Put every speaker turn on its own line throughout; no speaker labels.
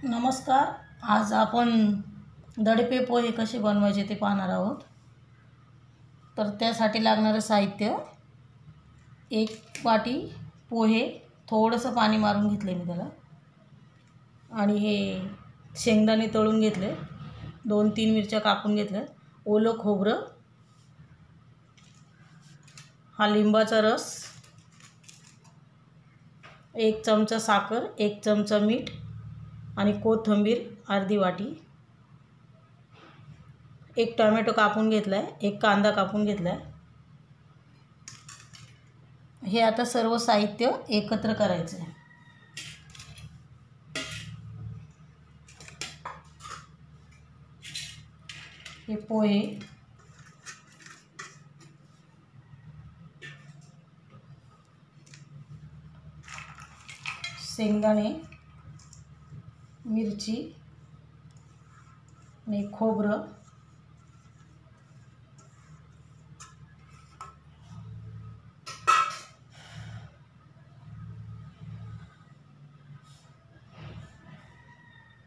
नमस्कार. आज आपण दडपे पोहे कसे बनवायचे ते पाहणार आहोत. तर त्यासाठी लागणारे साहित्य: 1 वाटी पोहे, थोडंसं पाणी मारून घेतले मी त्याला, आणि हे शेंगदाणे तळून घेतले, 2-3 मिरच्या कापून घेतल्या, ओलं खोबरं, हा लिंबाचा रस, 1 चमचा साखर, 1 चमचा मीठ आणि कोथिंबीर अर्धी वाटी, 1 टोमॅटो कापून घेतलाय, 1 कांदा कापून घेतलाय. हे आता सर्व साहित्य एकत्र करायचं आहे. हे पोहे, शेंगदाणे, मिरची आणि खोबरं,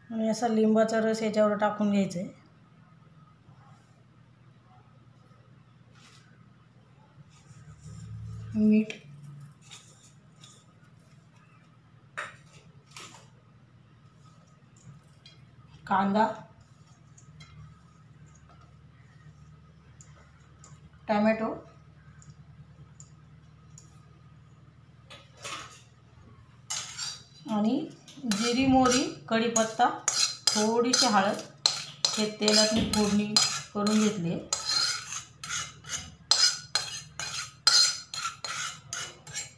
आणि असा लिंबाचा रस याच्यावर टाकून घ्यायचा आहे. मीठ, कांदा, टोमॅटो, आणि जिरी, मोहरी, कढीपत्ता, थोडीशी हळद, हे तेलात मी फोडणी करून घेतली.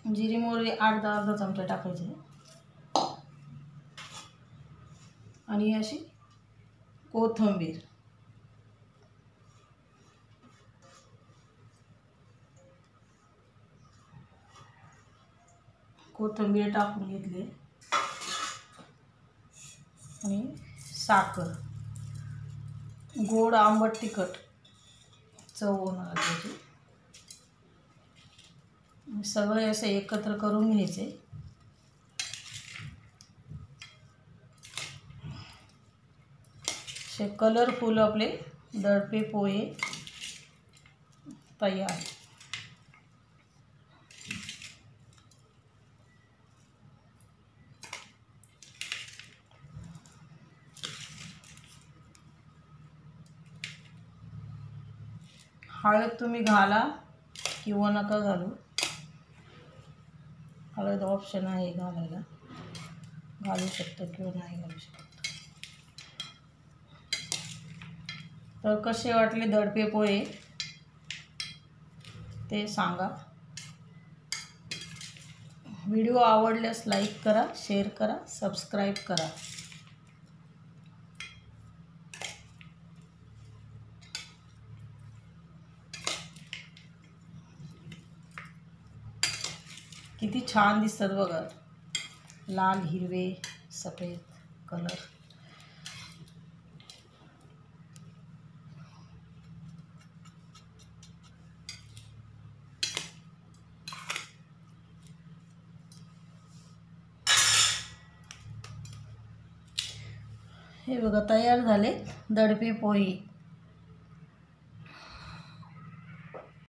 जिरी मोहरी अर्धा चमचा टाकायचे, आणि अशी कोथिंबीर, टाकून घेतली, आणि साखर, गोड आंबट तिखट चव होणार त्याची. सगळे असे एकत्र करून घ्यायचे. असे कलरफुल आपले दडपे पोहे तयार. हळद तुम्ही घाला किंवा नका घालू, हळद ऑप्शन आहे, घालायला घालू शकतो किंवा नाही घालू शकतो. तर कसे वाटले दडपे पोहे ते सांगा. व्हिडिओ आवडल्यास लाईक करा, शेअर करा, सबस्क्राईब करा. किती छान दिसतात बघा, लाल, हिरवे, सफेद कलर. हे बघा तयार झाले दडपे पोहे.